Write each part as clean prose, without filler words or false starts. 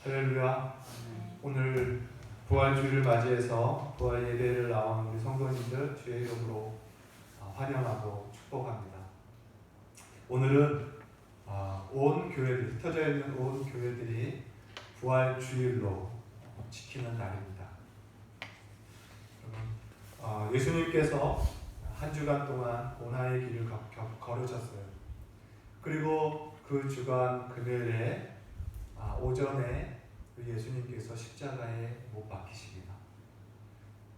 할렐루야. 오늘 부활주일을 맞이해서 부활 예배를 나온 우리 성도님들 주의 이름으로 환영하고 축복합니다. 오늘은 온 교회들, 흩어져 있는 온 교회들이 부활주일로 지키는 날입니다. 예수님께서 한 주간 동안 고난의 길을 걸으셨어요. 그리고 그 주간 금요일에 오전에 예수님께서 십자가에 못 박히십니다.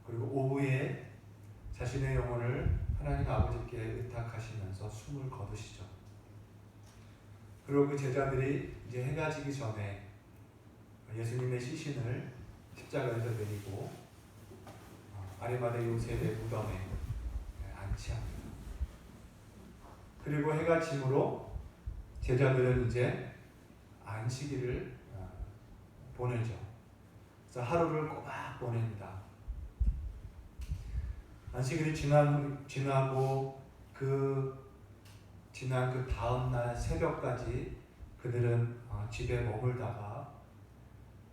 그리고 오후에 자신의 영혼을 하나님 아버지께 의탁하시면서 숨을 거두시죠. 그리고 그 제자들이 이제 해가 지기 전에 예수님의 시신을 십자가에서 내리고 아리마대 요셉의 무덤에 안치합니다. 그리고 해가 지므로 제자들은 이제 안식일을 보내죠. 그래서 하루를 꼬박 보냅니다. 안식일이 지나고 지난 그 다음날 새벽까지 그들은 집에 머물다가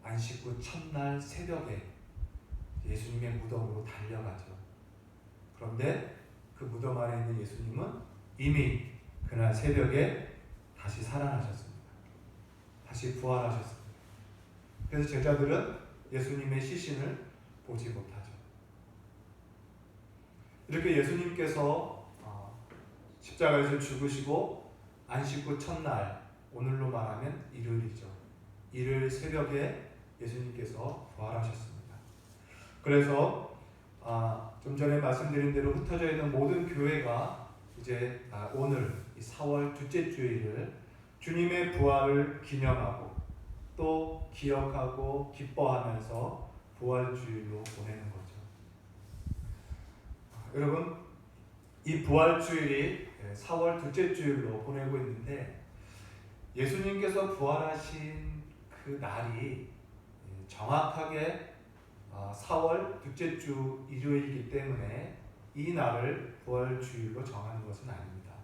안식 후 첫날 새벽에 예수님의 무덤으로 달려가죠. 그런데 그 무덤 안에 있는 예수님은 이미 그날 새벽에 다시 살아나셨습니다. 다시 부활하셨습니다. 그래서 제자들은 예수님의 시신을 보지 못하죠. 이렇게 예수님께서 십자가에서 죽으시고 안식 후 첫날, 오늘로 말하면 일요일이죠. 일요일 새벽에 예수님께서 부활하셨습니다. 그래서 좀 전에 말씀드린 대로 흩어져 있는 모든 교회가 이제 오늘 4월 둘째 주일을 주님의 부활을 기념하고 또 기억하고 기뻐하면서 부활주일로 보내는 거죠. 여러분, 이 부활주일이 4월 둘째 주일로 보내고 있는데 예수님께서 부활하신 그 날이 정확하게 4월 둘째 주 일요일이기 때문에 이 날을 부활주일로 정하는 것은 아닙니다.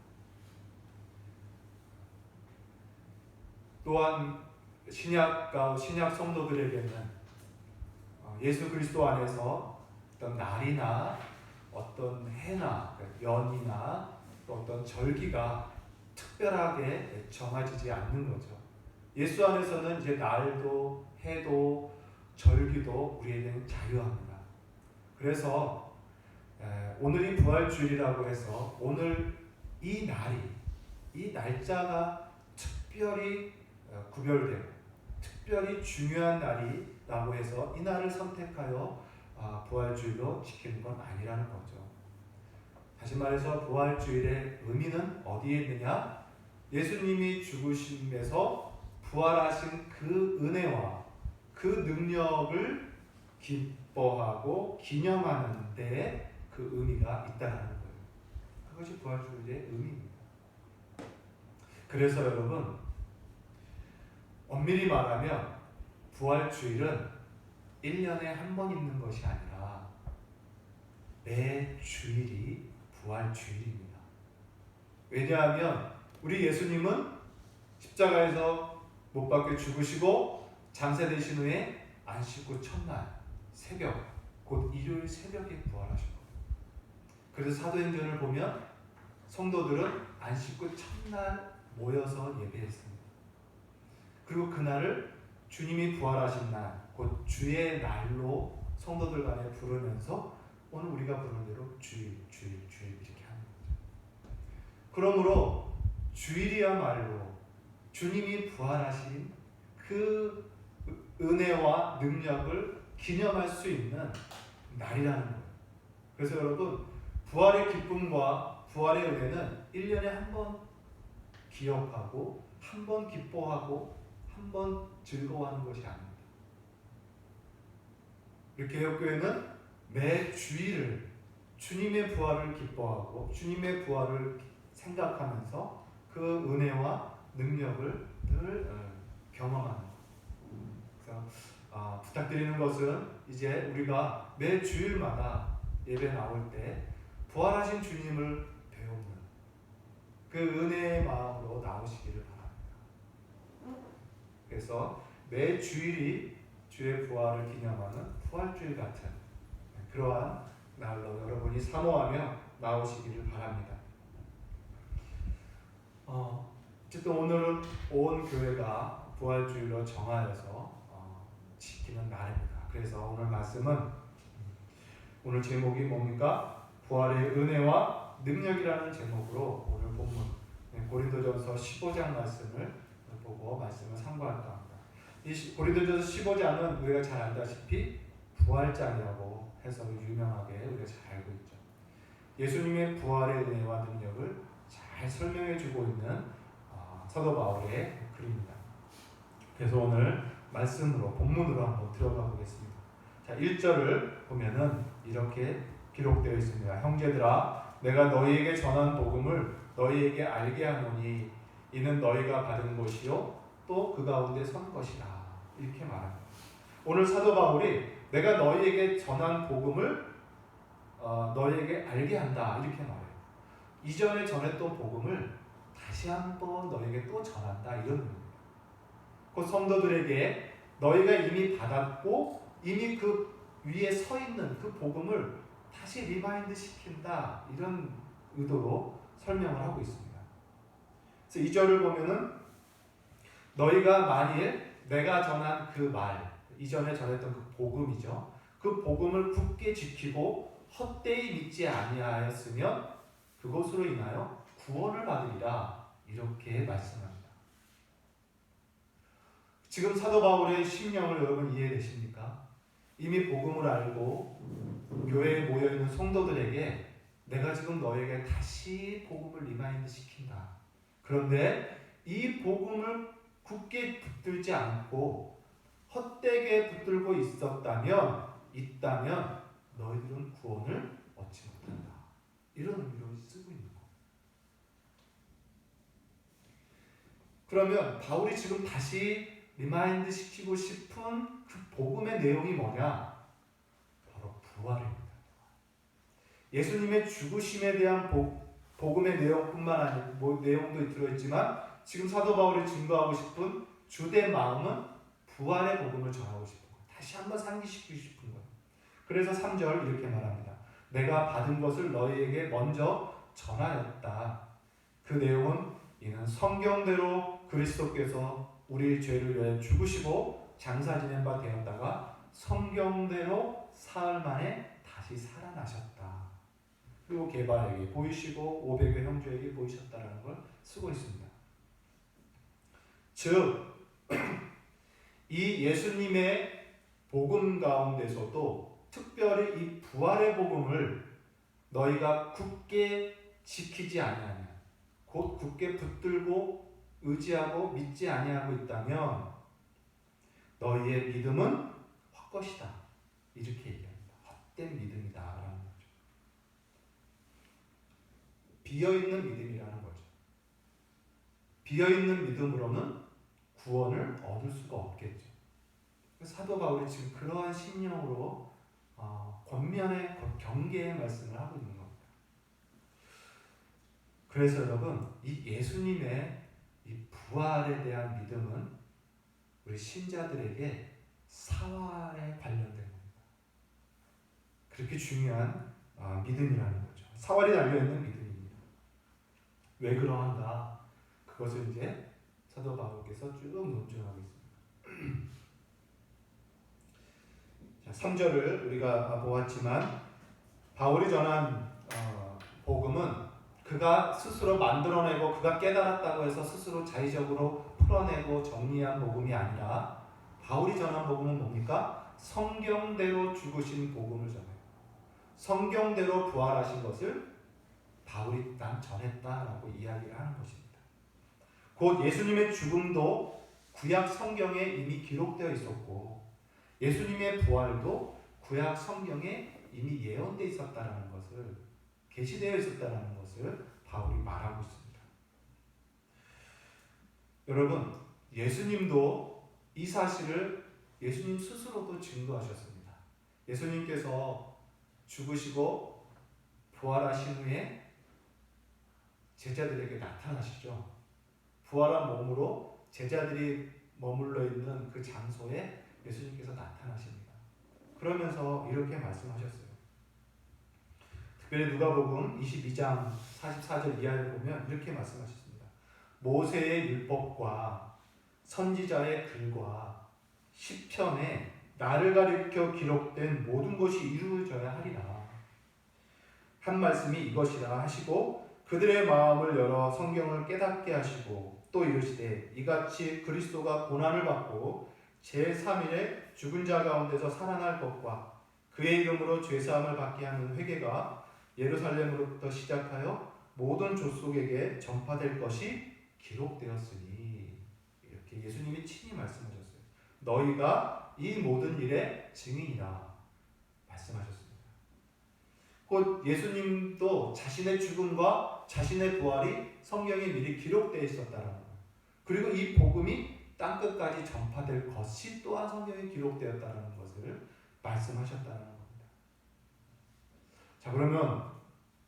또한 신약 성도들에게는 예수 그리스도 안에서 어떤 날이나 어떤 해나 연이나 또 어떤 절기가 특별하게 정해지지 않는 거죠. 예수 안에서는 이제 날도 해도 절기도 우리에게는 자유합니다. 그래서 오늘이 부활주일이라고 해서 오늘 이 날짜가 특별히 구별되고 특별히 중요한 날이라고 해서 이 날을 선택하여 부활주일로 지키는 건 아니라는 거죠. 다시 말해서 부활주일의 의미는 어디에 있느냐? 예수님이 죽으심에서 부활하신 그 은혜와 그 능력을 기뻐하고 기념하는 데 그 의미가 있다는 거예요. 그것이 부활주일의 의미입니다. 그래서 여러분, 엄밀히 말하면 부활주일은 1년에 한 번 있는 것이 아니라 매 주일이 부활주일입니다. 왜냐하면 우리 예수님은 십자가에서 못 박혀 죽으시고 장사되신 후에 안식 후 첫날 새벽, 곧 일요일 새벽에 부활하셨거든요. 그래서 사도행전을 보면 성도들은 안식 후 첫날 모여서 예배했습니다. 그리고 그날을 주님이 부활하신 날, 곧 주의 날로 성도들 간에 부르면서 오늘 우리가 부르는 대로 주일 이렇게 하는 거죠. 그러므로 주일이야말로 주님이 부활하신 그 은혜와 능력을 기념할 수 있는 날이라는 거예요. 그래서 여러분, 부활의 기쁨과 부활의 은혜는 1년에 한 번 기억하고 한 번 기뻐하고 한 번 즐거워하는 것이 아닙니다. 우리 개혁교회는 매 주일을 주님의 부활을 기뻐하고 주님의 부활을 생각하면서 그 은혜와 능력을 늘 경험하는 것. 그래서 부탁드리는 것은 이제 우리가 매 주일마다 예배 나올 때 부활하신 주님을 배우는 그 은혜의 마음으로 나오시기를 바랍니다. 그래서 매 주일이 주의 부활을 기념하는 부활주일 같은 그러한 날로 여러분이 사모하며 나오시기를 바랍니다. 어쨌든 오늘은 온 교회가 부활주일로 정하여서 지키는 날입니다. 그래서 오늘 말씀은 오늘 제목이 뭡니까? 부활의 은혜와 능력이라는 제목으로 오늘 본문 고린도전서 15장 말씀을 보고 말씀을 상고할까 합니다. 이 고린도전서 15장은 우리가 잘 알다시피 부활장이라고 해서 유명하게 우리가 잘 알고 있죠. 예수님의 부활의 은혜와 능력을 잘 설명해주고 있는 사도 바울의 글입니다. 그래서 오늘 말씀으로 본문으로 한번 들어가 보겠습니다. 자, 1절을 보면은 이렇게 기록되어 있습니다. 형제들아, 내가 너희에게 전한 복음을 너희에게 알게 하노니 이는 너희가 받은 것이요 또 그 가운데 선 것이라. 이렇게 말합니다. 오늘 사도 바울이 내가 너희에게 전한 복음을 너희에게 알게 한다 이렇게 말해요. 이전에 전했던 복음을 다시 한번 너희에게 또 전한다 이런 의미입니다. 그 성도들에게 너희가 이미 받았고 이미 그 위에 서 있는 그 복음을 다시 리마인드 시킨다 이런 의도로 설명을 하고 있습니다. 그래서 2절을 보면은 너희가 만일 내가 전한 그 말, 이전에 전했던 그 복음이죠. 그 복음을 굳게 지키고 헛되이 믿지 아니하였으면 그것으로 인하여 구원을 받으리라 이렇게 말씀합니다. 지금 사도 바울의 심령을 여러분 이해되십니까? 이미 복음을 알고 교회에 모여있는 성도들에게 내가 지금 너에게 다시 복음을 리마인드 시킨다. 그런데 이 복음을 굳게 붙들지 않고 헛되게 붙들고 있다면 너희들은 구원을 얻지 못한다. 이런 의미로 쓰고 있는 거예요. 그러면 바울이 지금 다시 리마인드 시키고 싶은 그 복음의 내용이 뭐냐? 바로 부활입니다. 예수님의 죽으심에 대한 복음의 내용뿐만 아니고 내용도 들어있지만 지금 사도 바울이 증거하고 싶은 주된 마음은 부활의 복음을 전하고 싶은 거예요. 다시 한번 상기시키고 싶은 거예요. 그래서 3절 이렇게 말합니다. 내가 받은 것을 너희에게 먼저 전하였다. 그 내용은 이는 성경대로 그리스도께서 우리의 죄를 위하여 죽으시고 장사 지낸 바 되었다가 성경대로 사흘 만에 다시 살아나셨다. 그리고 게바에게 보이시고 500여 형제에게 보이셨다라는 걸 쓰고 있습니다. 즉, 이 예수님의 복음 가운데서도 특별히 이 부활의 복음을 너희가 굳게 지키지 아니하냐, 곧 굳게 붙들고 의지하고 믿지 아니하고 있다면 너희의 믿음은 헛것이다. 이렇게 얘기합니다. 헛된 믿음이다 라는 거죠. 비어있는 믿음이라는 거죠. 비어있는 믿음으로는 구원을 얻을 수가 없겠죠. 사도 바울이 지금 그러한 심령으로 권면의 경계의 말씀을 하고 있는 겁니다. 그래서 여러분, 이 예수님의 이 부활에 대한 믿음은 우리 신자들에게 사활에 관련된 겁니다. 그렇게 중요한 믿음이라는 거죠. 사활이 달려있는 믿음입니다. 왜 그러한가? 그것을 이제 사도 바울께서 쭉 논증하고 있습니다. 자, 3절을 우리가 보았지만 바울이 전한 복음은 그가 스스로 만들어내고 그가 깨달았다고 해서 스스로 자의적으로 풀어내고 정리한 복음이 아니라 바울이 전한 복음은 뭡니까? 성경대로 죽으신 복음을 전해요. 성경대로 부활하신 것을 바울이 난 전했다라고 이야기를 하는 것입니다. 곧 예수님의 죽음도 구약 성경에 이미 기록되어 있었고 예수님의 부활도 구약 성경에 이미 예언되어 있었다라는 것을 계시되어 있었다라는 것을 바울이 말하고 있습니다. 여러분, 예수님도 이 사실을 예수님 스스로도 증거하셨습니다. 예수님께서 죽으시고 부활하신 후에 제자들에게 나타나시죠. 부활한 몸으로 제자들이 머물러 있는 그 장소에 예수님께서 나타나십니다. 그러면서 이렇게 말씀하셨어요. 특별히 누가복음 22장 44절 이하를 보면 이렇게 말씀하셨습니다. 모세의 율법과 선지자의 글과 시편에 나를 가리켜 기록된 모든 것이 이루어져야 하리라. 한 말씀이 이것이라 하시고 그들의 마음을 열어 성경을 깨닫게 하시고 또 이르시되 이같이 그리스도가 고난을 받고 제3일에 죽은 자 가운데서 살아날 것과 그의 이름으로 죄사함을 받게 하는 회개가 예루살렘으로부터 시작하여 모든 족속에게 전파될 것이 기록되었으니 이렇게 예수님이 친히 말씀하셨어요. 너희가 이 모든 일의 증인이라 말씀하셨습니다. 곧 예수님도 자신의 죽음과 자신의 부활이 성경에 미리 기록되어 있었다는 거예요. 그리고 이 복음이 땅끝까지 전파될 것이 또한 성경에 기록되었다는 것을 말씀하셨다는 겁니다. 자, 그러면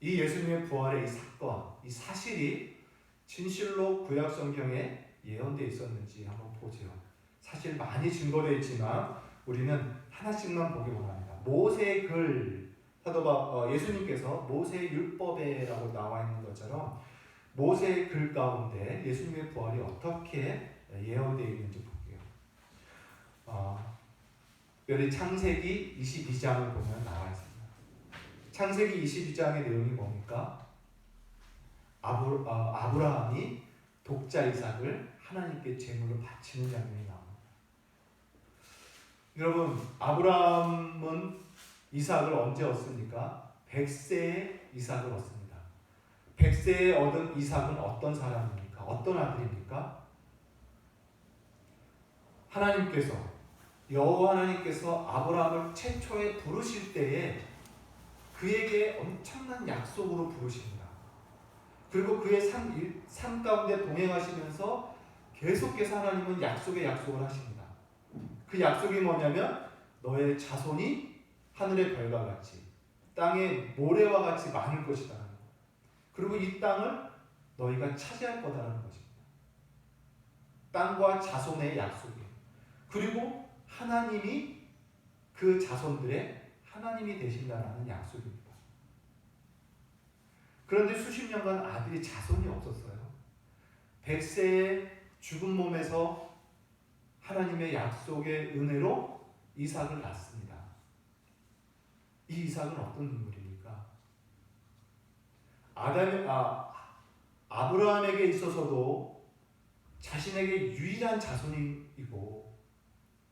이 예수님의 부활의 이 사건, 이 사실이 진실로 구약 성경에 예언되어 있었는지 한번 보죠. 사실 많이 증거되어 있지만 우리는 하나씩만 보기 원합니다. 모세의 글, 예수님께서 모세의 율법에라고 나와 있는 것처럼 모세의 글 가운데 예수님의 부활이 어떻게 예언되어 있는지 볼게요. 여기 창세기 22장을 보면 나와 있습니다. 창세기 22장의 내용이 뭡니까? 아브라함이 독자 이삭을 하나님께 제물로 바치는 장면이 나옵니다. 여러분, 아브라함은 이삭을 언제 얻습니까? 100세에 이삭을 얻습니다. 100세에 얻은 이삭은 어떤 사람입니까? 어떤 아들입니까? 여호와 하나님께서 아브라함을 최초에 부르실 때에 그에게 엄청난 약속으로 부르십니다. 그리고 그의 삶 가운데 동행하시면서 계속해서 하나님은 약속을 하십니다. 그 약속이 뭐냐면 너의 자손이 하늘의 별과 같이 땅의 모래와 같이 많을 것이다. 그리고 이 땅을 너희가 차지할 거다라는 것입니다. 땅과 자손의 약속이에요. 그리고 하나님이 그 자손들의 하나님이 되신다는 약속입니다. 그런데 수십 년간 아들이 자손이 없었어요. 100세의 죽은 몸에서 하나님의 약속의 은혜로 이삭을 낳습니다. 이 이삭은 어떤 인물입니까? 아브라함에게 있어서도 자신에게 유일한 자손이고,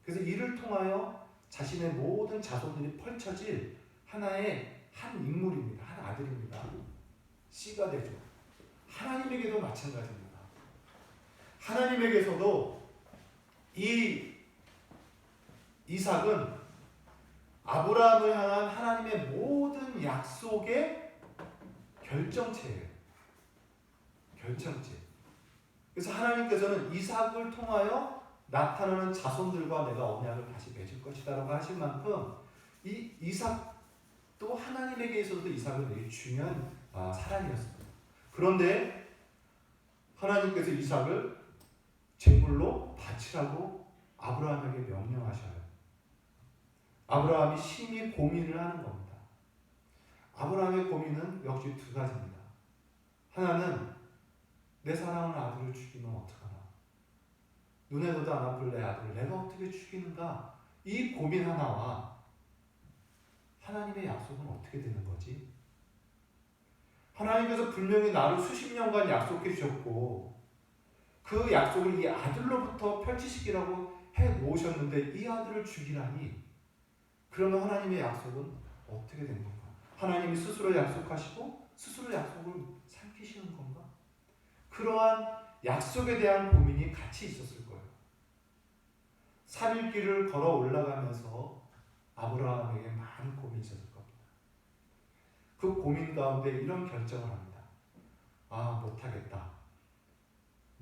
그래서 이를 통하여 자신의 모든 자손들이 펼쳐질 하나의 한 인물입니다. 한 아들입니다. 씨가 되죠. 하나님에게도 마찬가지입니다. 하나님에게서도 이 이삭은 아브라함을 향한 하나님의 모든 약속의 결정체예요. 결정체. 그래서 하나님께서는 이삭을 통하여 나타나는 자손들과 내가 언약을 다시 맺을 것이다 라고 하실 만큼 이 이삭도 하나님에게 있어서도 이삭은 되게 중요한 사람이었습니다. 그런데 하나님께서 이삭을 제물로 바치라고 아브라함에게 명령하셔요. 아브라함이 심히 고민을 하는 겁니다. 아브라함의 고민은 역시 두 가지입니다. 하나는 내 사랑하는 아들을 죽이면 어떡하나? 눈에도 안 아플 내 아들을 내가 어떻게 죽이는가? 이 고민 하나와 하나님의 약속은 어떻게 되는 거지? 하나님께서 분명히 나를 수십 년간 약속해 주셨고 그 약속을 이 아들로부터 펼치시기라고 해 놓으셨는데 이 아들을 죽이라니, 그러면 하나님의 약속은 어떻게 되는 건가? 하나님이 스스로 약속하시고 스스로 약속을 삼키시는 건가? 그러한 약속에 대한 고민이 같이 있었을 거예요. 산길을 걸어 올라가면서 아브라함에게 많은 고민이 있었을 겁니다. 그 고민 가운데 이런 결정을 합니다. 못하겠다.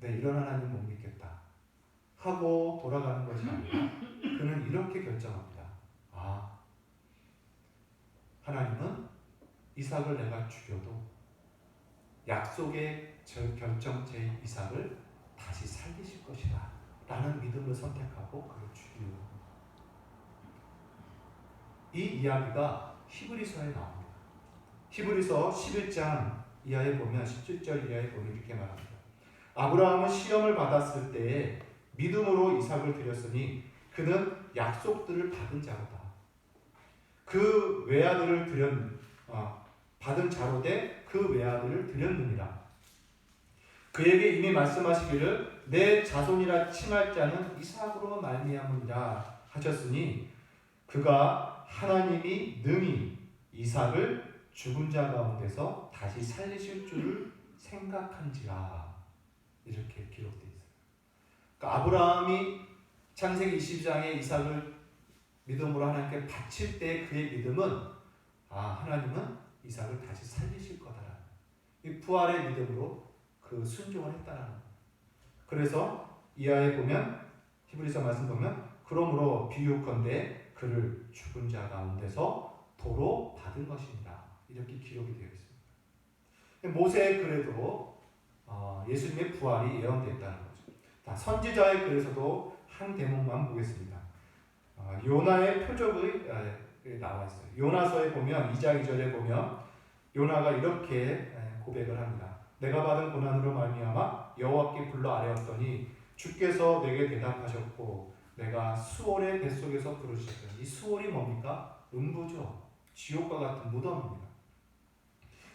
이런 하나님 못 믿겠다. 하고 돌아가는 것이 아니라 그는 이렇게 결정합니다. 하나님은 이삭을 내가 죽여도 약속의 결정체인 이삭을 다시 살리실 것이다 라는 믿음을 선택하고 그를 죽이려고 합니다. 이 이야기가 히브리서에 나옵니다. 히브리서 11장 이하에 보면 17절 이하에 보면 이렇게 말합니다. 아브라함은 시험을 받았을 때에 믿음으로 이삭을 드렸으니 그는 약속들을 받은 자로다. 그 외아들을 받은 자로되 그 외아들을 드렸느니라. 그에게 이미 말씀하시기를 내 자손이라 칭할 자는 이삭으로 말미암으리라 하셨으니 그가 하나님이 능히 이삭을 죽은 자 가운데서 다시 살리실 줄을 생각한지라. 이렇게 기록되어 있어요. 그러니까 아브라함이 창세기 22장에 이삭을 믿음으로 하나님께 바칠 때 그의 믿음은 하나님은 이삭을 다시 살리실 거다라는 이 부활의 믿음으로 그 순종을 했다라는 거예요. 그래서 이하에 보면 히브리서 말씀 보면 그러므로 비유컨대 그를 죽은 자 가운데서 도로 받은 것입니다. 이렇게 기록이 되어 있습니다. 모세의 글에도 예수님의 부활이 예언됐다는 거죠. 선지자의 글에서도 한 대목만 보겠습니다. 요나의 표적이 나와 있어요. 요나서에 보면 2장 2절에 보면 요나가 이렇게 고백을 합니다. 내가 받은 고난으로 말미암아 여호와께 불러 아뢰었더니 주께서 내게 대답하셨고 내가 수월의 뱃속에서 부르셨더니 이 수월이 뭡니까? 음부죠. 지옥과 같은 무덤입니다.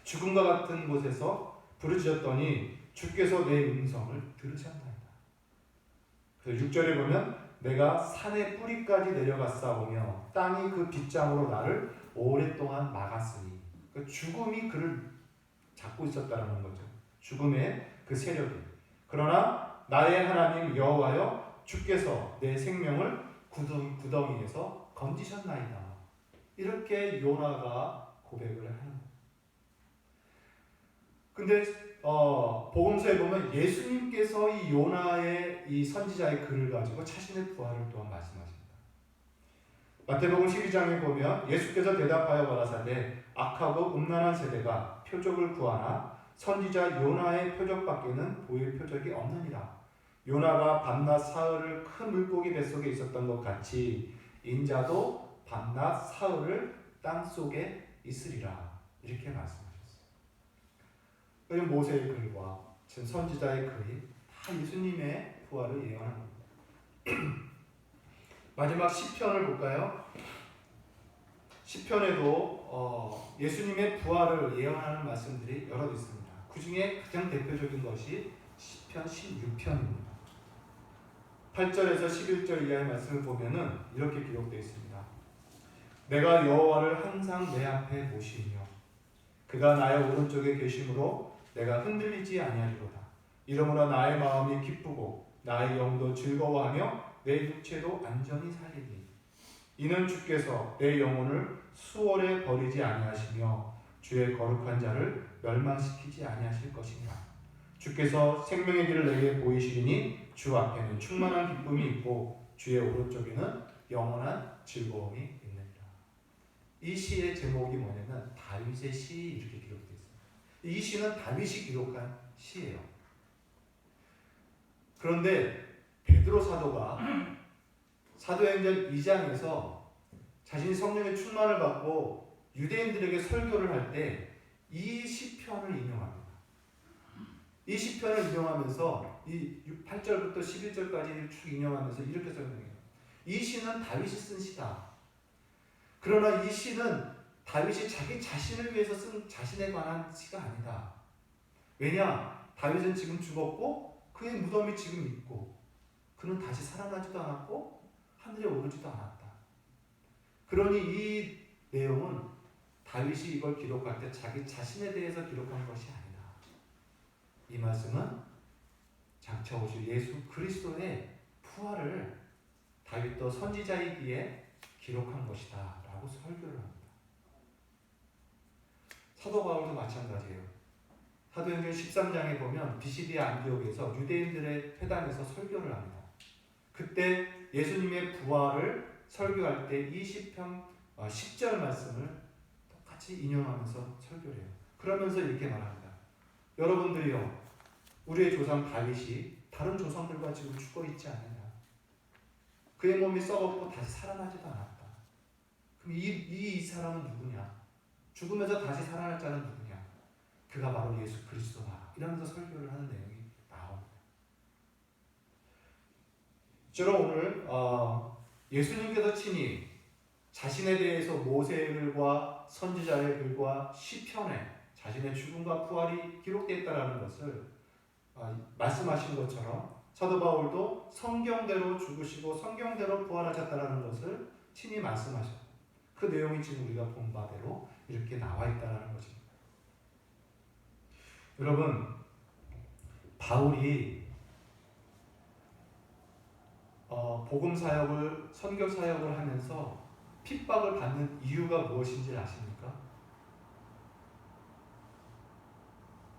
죽음과 같은 곳에서 부르짖었더니 주께서 내 음성을 들으셨나이다. 그래서 6절에 보면 내가 산의 뿌리까지 내려갔사오며 땅이 그 빗장으로 나를 오랫동안 막았으니 그러니까 죽음이 그를 잡고 있었다는 거죠. 죽음의 그 세력이. 그러나 나의 하나님 여호와여 주께서 내 생명을 구덩이에서 건지셨나이다. 이렇게 요나가 고백을 하는 거예요. 근데 복음서에 보면 예수님께서 이 요나의 이 선지자의 글을 가지고 자신의 부활을 또한 말씀하십니다. 마태복음 12장에 보면 예수께서 대답하여 가라사대 악하고 음란한 세대가 표적을 구하나 선지자 요나의 표적밖에는 보일 표적이 없느니라. 요나가 밤낮 사흘을 큰 물고기 뱃속에 있었던 것 같이 인자도 밤낮 사흘을 땅속에 있으리라. 이렇게 말씀하셨어요. 모세의 글과 지금 선지자의 글이 다 예수님의 부활을 예언한 겁니다. 마지막 시편을 볼까요? 시편에도 예수님의 부활을 예언하는 말씀들이 여러 있습니다. 그 중에 가장 대표적인 것이 시편 16편입니다. 8절에서 11절 이하의 말씀을 보면은 이렇게 기록되어 있습니다. 내가 여호와를 항상 내 앞에 모시며 그가 나의 오른쪽에 계심으로 내가 흔들리지 아니하리로다. 이러므로 나의 마음이 기쁘고 나의 영도 즐거워하며 내 육체도 안전히 살리니 이는 주께서 내 영혼을 수월에 버리지 아니하시며 주의 거룩한 자를 멸망시키지 아니하실 것이니라. 주께서 생명의 길을 내게 보이시리니 주 앞에는 충만한 기쁨이 있고 주의 오른쪽에는 영원한 즐거움이 있느니라. 이 시의 제목이 뭐냐면 다윗의 시 이렇게 기록되어 있습니다. 이 시는 다윗이 기록한 시예요. 그런데 베드로 사도가 사도행전 2장에서 자신이 성령의 충만을 받고 유대인들에게 설교를 할 때 이 시편을 인용합니다. 이 시편을 인용하면서 이 8절부터 11절까지 쭉 인용하면서 이렇게 설명해요. 이 시는 다윗이 쓴 시다. 그러나 이 시는 다윗이 자기 자신을 위해서 쓴 자신에 관한 시가 아니다. 왜냐? 다윗은 지금 죽었고 그의 무덤이 지금 있고 그는 다시 살아나지도 않았고 하늘에 오르지도 않았다. 그러니 이 내용은 다윗이 이걸 기록할 때 자기 자신에 대해서 기록한 것이 아니다. 이 말씀은 장차 오실 예수 그리스도의 부활을 다윗도 선지자이기에 기록한 것이다 라고 설교를 합니다. 사도 바울도 마찬가지예요. 사도행전 13장에 보면 비시디아 안디옥에서 유대인들의 회당에서 설교를 합니다. 그때 예수님의 부활을 설교할 때 이 시편 10절 말씀을 똑같이 인용하면서 설교를 해요. 그러면서 이렇게 말합니다. 여러분들이요, 우리의 조상 다윗이 다른 조상들과 지금 죽어 있지 않느냐. 그의 몸이 썩었고 다시 살아나지도 않았다. 그럼 이 사람은 누구냐? 죽으면서 다시 살아날 자는 누구냐? 그가 바로 예수 그리스도다. 이러면서 설교를 하는 내용이 나옵니다. 저로 오늘 예수님께서 친히 자신에 대해서 모세글과 선지자의 글과 시편에 자신의 죽음과 부활이 기록되어 있다는 것을 말씀하신 것처럼 사도 바울도 성경대로 죽으시고 성경대로 부활하셨다는 것을 친히 말씀하셨고 그 내용이 지금 우리가 본 바대로 이렇게 나와 있다는 것입니다. 여러분, 바울이 복음 사역을 선교 사역을 하면서 핍박을 받는 이유가 무엇인지 아십니까?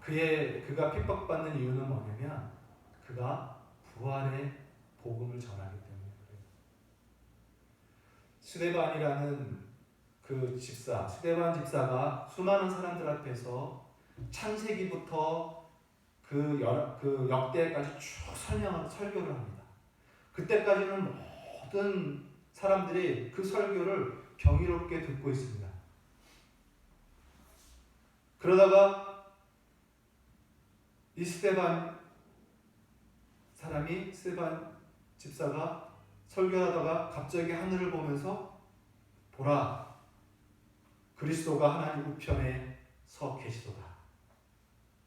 그가 핍박받는 이유는 뭐냐면 그가 부활의 복음을 전하기 때문에 그래요. 스데반이라는 스데반 집사가 수많은 사람들 앞에서 창세기부터 그 역대까지 쭉 설교를 합니다. 그때까지는 모든 사람들이 그 설교를 경이롭게 듣고 있습니다. 그러다가 이 스데반 집사가 설교하다가 갑자기 하늘을 보면서 보라, 그리스도가 하나님 우편에 서 계시도다.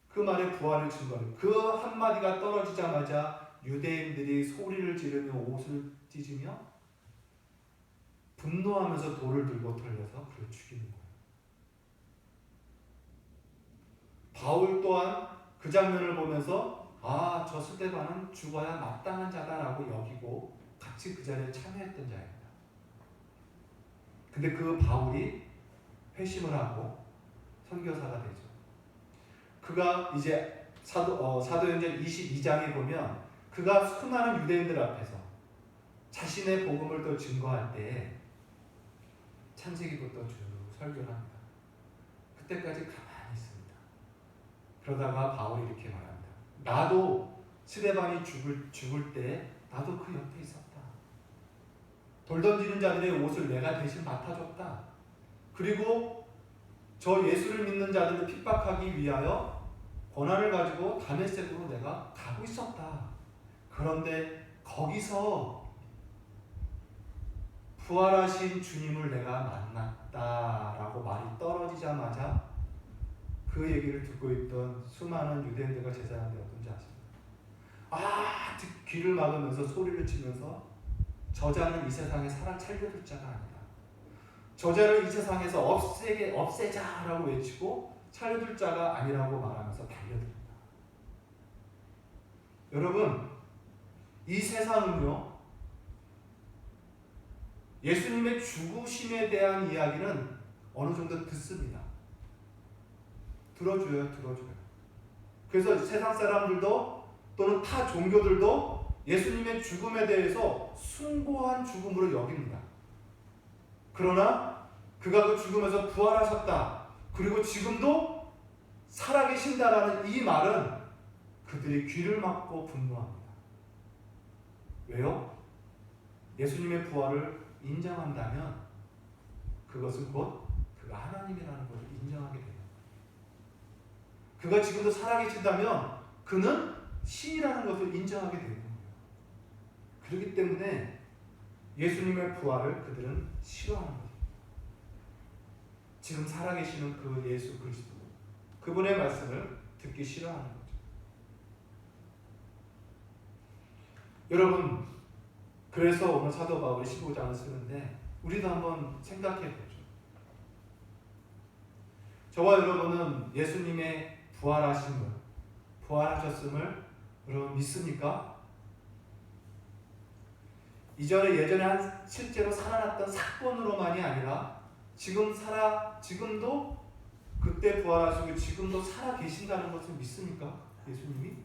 그 말에 부활을 증거해요. 그 한마디가 떨어지자마자 유대인들이 소리를 지르며 옷을 찢으며 분노하면서 돌을 들고 털려서 그를 죽이는 거예요. 바울 또한 그 장면을 보면서 저 스데반은 죽어야 마땅한 자다라고 여기고 같이 그 자리에 참여했던 자입니다. 근데 그 바울이 회심을 하고 선교사가 되죠. 그가 이제 사도행전 22장에 보면 그가 수많은 유대인들 앞에서 자신의 복음을 또 증거할 때 창세기부터 쭉 설교를 합니다. 그때까지 가만히 있습니다. 그러다가 바울이 이렇게 말합니다. 나도 스데반이 죽을 때 나도 그 옆에 있었다. 돌 던지는 자들의 옷을 내가 대신 맡아줬다. 그리고 저 예수를 믿는 자들을 핍박하기 위하여 권한을 가지고 다메섹으로 내가 가고 있었다. 그런데 거기서 부활하신 주님을 내가 만났다라고 말이 떨어지자마자 그 얘기를 듣고 있던 수많은 유대인들과 제사장들이 어떤지 아십니까? 귀를 막으면서 소리를 치면서 저자는 이 세상에 살려둘 자가 아니다. 저자를 이 세상에서 없애자라고 외치고 살려둘 자가 아니라고 말하면서 달려듭니다. 여러분, 이 세상은요, 예수님의 죽으심에 대한 이야기는 어느 정도 듣습니다. 들어줘요. 그래서 세상 사람들도 또는 타 종교들도 예수님의 죽음에 대해서 숭고한 죽음으로 여깁니다. 그러나 그가 그 죽음에서 부활하셨다. 그리고 지금도 살아계신다라는 이 말은 그들이 귀를 막고 분노합니다. 왜요? 예수님의 부활을 인정한다면 그것은 곧 그가 하나님이라는 것을 인정하게 됩니다. 그가 지금도 살아계신다면 그는 신이라는 것을 인정하게 되는 거예요. 그렇기 때문에 예수님의 부활을 그들은 싫어하는 거죠. 지금 살아계시는 그 예수 그리스도, 그분의 말씀을 듣기 싫어하는 거죠. 여러분, 그래서 오늘 사도 바울이 15장을 쓰는데 우리도 한번 생각해 보죠. 저와 여러분은 예수님의 부활하셨음을 여러분 믿습니까? 예전에 실제로 살아났던 사건으로만이 아니라 지금도 그때 부활하시고 지금도 살아 계신다는 것을 믿습니까? 예수님이?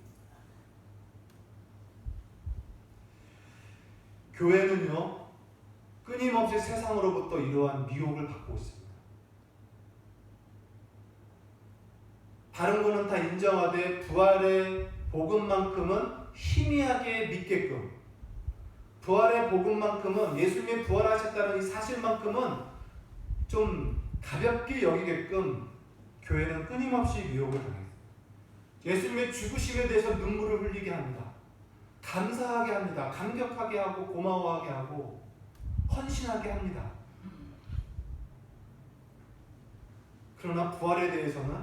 교회는요, 끊임없이 세상으로부터 이러한 미혹을 받고 있습니다. 다른 거는 다 인정하되 부활의 복음만큼은 희미하게 믿게끔, 부활의 복음만큼은, 예수님이 부활하셨다는 이 사실만큼은 좀 가볍게 여기게끔 교회는 끊임없이 미혹을 당했어요. 예수님의 죽으심에 대해서 눈물을 흘리게 합니다. 감사하게 합니다. 감격하게 하고 고마워하게 하고 헌신하게 합니다. 그러나 부활에 대해서는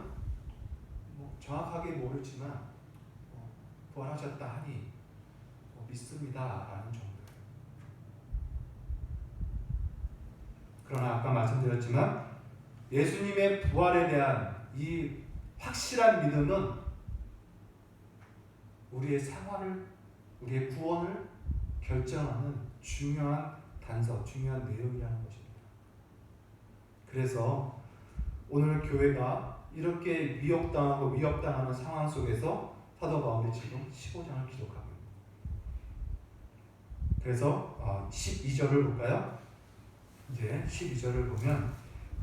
정확하게 모르지만 부활하셨다 하니 믿습니다라는 정도예요. 그러나 아까 말씀드렸지만 예수님의 부활에 대한 이 확실한 믿음은 우리의 생활을, 우리의 구원을 결정하는 중요한 단서, 중요한 내용이라는 것입니다. 그래서 오늘 교회가 이렇게 미혹당하고 위협당하는 상황 속에서 사도 바울이 지금 15장을 기록하고 있습니다. 그래서 12절을 볼까요? 이제 12절을 보면,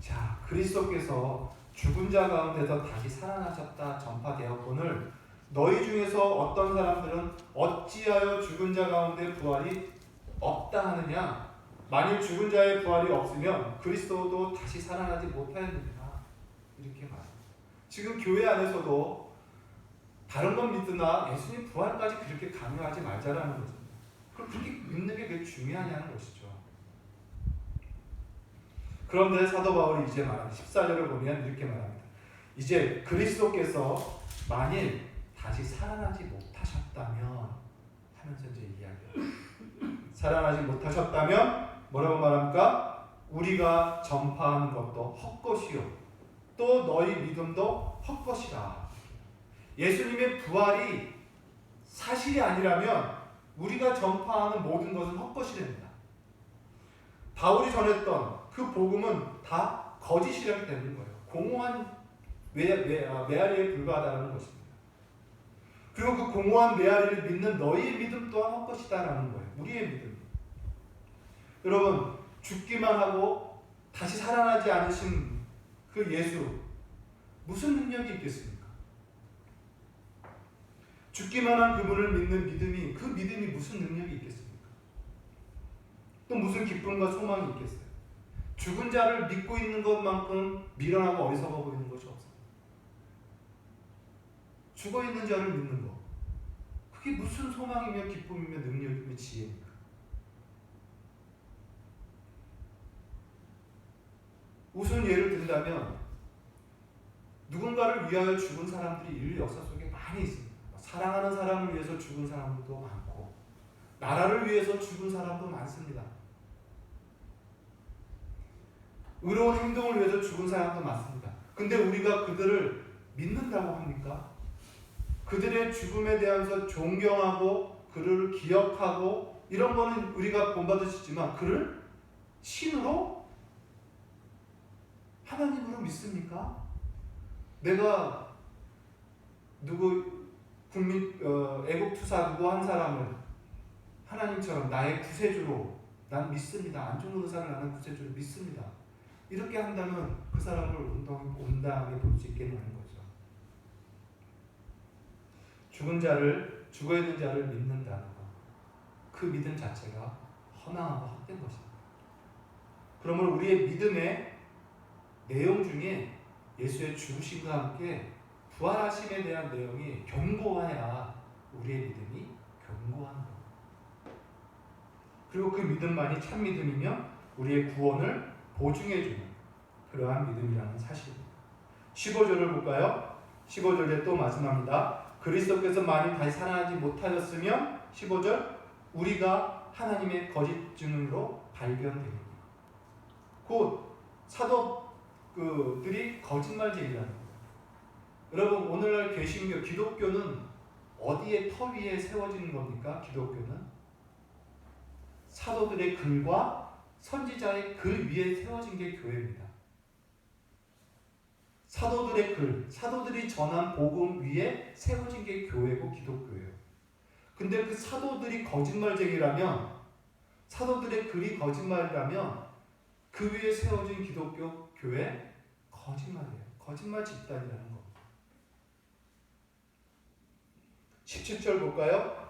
자, 그리스도께서 죽은 자 가운데서 다시 살아나셨다 전파되었거늘 너희 중에서 어떤 사람들은 어찌하여 죽은 자 가운데 부활이 없다 하느냐? 만일 죽은 자의 부활이 없으면 그리스도도 다시 살아나지 못하였느니라. 이렇게 말합니다. 지금 교회 안에서도 다른 건 믿으나 예수님 부활까지 그렇게 강요하지 말자라는 것입니다. 그럼 그렇게 믿는 게 왜 중요하냐는 것이죠. 그런데 사도 바울이 이제 말합니다. 14절을 보면 이렇게 말합니다. 이제 그리스도께서 만일 다시 살아나지 못하셨다면 하면서 이제 이야기해요. 살아나지 못하셨다면 뭐라고 말합니까? 우리가 전파하는 것도 헛것이요 또 너희 믿음도 헛것이라. 예수님의 부활이 사실이 아니라면 우리가 전파하는 모든 것은 헛것이랍니다. 바울이 전했던 그 복음은 다 거짓이라기 때문인 거예요. 공허한 메아리에 불과하다는 것입니다. 그리고 그 공허한 메아리를 믿는 너희의 믿음 또한 헛것이다라는 거예요. 우리의 믿음. 여러분, 죽기만 하고 다시 살아나지 않으신 그 예수, 무슨 능력이 있겠습니까? 죽기만 한 그분을 믿는 믿음이, 그 믿음이 무슨 능력이 있겠습니까? 또 무슨 기쁨과 소망이 있겠어요? 죽은 자를 믿고 있는 것만큼 미련하고 어리석어 보이는 것이 없습니다. 죽어 있는 자를 믿는 것, 그게 무슨 소망이며 기쁨이며 능력이며 지혜입니까? 우스운 예를 든다면 누군가를 위하여 죽은 사람들이 인류 역사 속에 많이 있습니다. 사랑하는 사람을 위해서 죽은 사람도 많고 나라를 위해서 죽은 사람도 많습니다. 의로운 행동을 위해서 죽은 사람도 많습니다. 근데 우리가 그들을 믿는다고 합니까? 그들의 죽음에 대해서 존경하고 그를 기억하고 이런 거는 우리가 본받으시지만 그를 신으로, 하나님으로 믿습니까? 내가 누구 애국 투사 누구 한 사람을 하나님처럼 나의 구세주로 난 믿습니다. 안중근 의사를 나는 구세주로 믿습니다. 이렇게 한다면 그 사람을 온당하게 볼 수 있겠냐는 거죠. 죽어 있는 자를 믿는다는 것, 그 믿음 자체가 허망하고 헛된 것입니다. 그러므로 우리의 믿음의 내용 중에 예수의 죽으심과 함께 부활하심에 대한 내용이 견고해야 우리의 믿음이 견고한 겁니다. 그리고 그 믿음만이 참 믿음이며 우리의 구원을 보증해주는 그러한 믿음이라는 사실입니다. 15절을 볼까요? 15절에 또 말씀합니다. 그리스도께서 만일 다시 살아나지 못하였으면 15절 우리가 하나님의 거짓 증언으로 발견되니, 곧 사도들이 거짓말쟁이라는 거예요. 여러분, 오늘날 개신교, 기독교는 어디에 터 위에 세워지는 겁니까? 기독교는 사도들의 글과 선지자의 글 위에 세워진 게 교회입니다. 사도들의 글, 사도들이 전한 복음 위에 세워진 게 교회고 기독교예요. 근데 그 사도들이 거짓말쟁이라면, 사도들의 글이 거짓말이라면 그 위에 세워진 기독교 교회 거짓말이에요. 거짓말 집단이라는 겁니다. 17절 볼까요?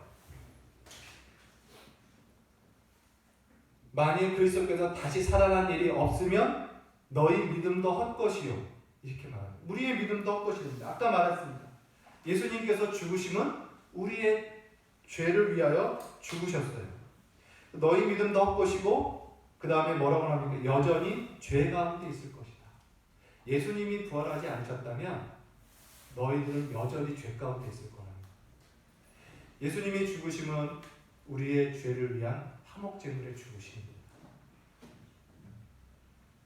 만일 그리스도께서 다시 살아난 일이 없으면 너희 믿음도 헛것이요. 이렇게 말합니다. 우리의 믿음도 헛것입니다. 아까 말했습니다. 예수님께서 죽으심은 우리의 죄를 위하여 죽으셨어요. 너희 믿음도 헛것이고 그 다음에 뭐라고 합니까? 여전히 죄 가운데 있을 것이다. 예수님이 부활하지 않으셨다면 너희들은 여전히 죄 가운데 있을 거랍니다. 예수님이 죽으심은 우리의 죄를 위한 화목제물의 죽으심입니다.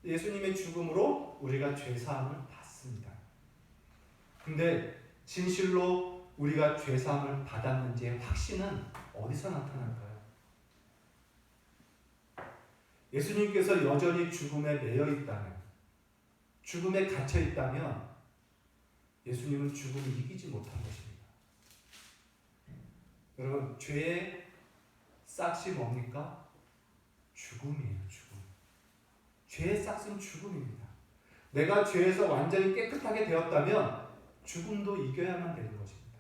예수님의 죽음으로 우리가 죄사함을 받습니다. 근데 진실로 우리가 죄사함을 받았는지의 확신은 어디서 나타날까요? 예수님께서 여전히 죽음에 매여 있다면, 죽음에 갇혀 있다면 예수님은 죽음을 이기지 못한 것입니다. 여러분, 죄의 싹이 뭡니까? 죽음이에요. 죽음. 죄의 싹은 죽음입니다. 내가 죄에서 완전히 깨끗하게 되었다면 죽음도 이겨야만 되는 것입니다.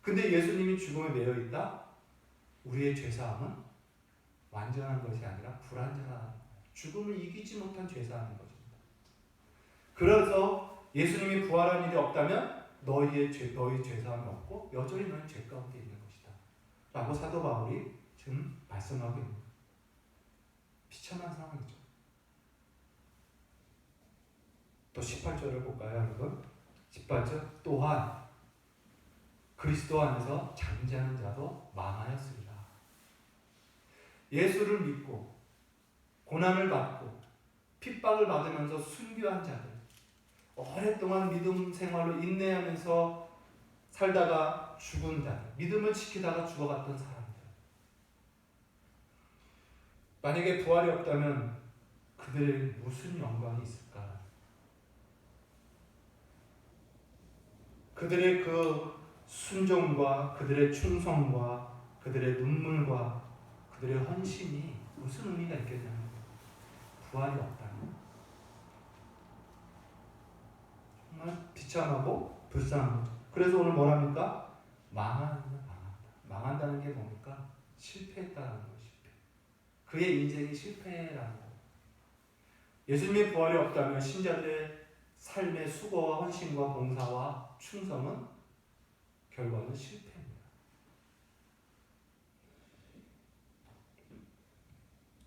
근데 예수님이 죽음에 매여 있다? 우리의 죄사함은 완전한 것이 아니라 불완전한, 죽음을 이기지 못한 죄사함인 것입니다. 그래서 예수님이 부활한 일이 없다면 너희 죄사함이 없고 여전히 너희 죄 가운데 있는 것이다 라고 사도 바울이 지금 말씀하고 있는 거예요. 비참한 상황이죠. 또 18절을 볼까요, 여러분? 18절, 또한 그리스도 안에서 잠자는 자도 망하였으리라. 예수를 믿고 고난을 받고 핍박을 받으면서 순교한 자들, 오랫동안 믿음 생활로 인내하면서 살다가 죽은 자들, 믿음을 지키다가 죽어갔던 사람들, 만약에 부활이 없다면 그들에게 무슨 영광이 있을까? 그들의 그 순종과 그들의 충성과 그들의 눈물과 그들의 헌신이 무슨 의미가 있겠냐면 부활이 없다면 정말 비참하고 불쌍한 거죠. 그래서 오늘 뭐랍니까? 망한다는 게 뭡니까? 실패했다는 거예요. 실패. 그의 인생이 실패라는 거예요. 예수님의 부활이 없다면 신자들의 삶의 수고와 헌신과 봉사와 충성은 결과는 실패입니다.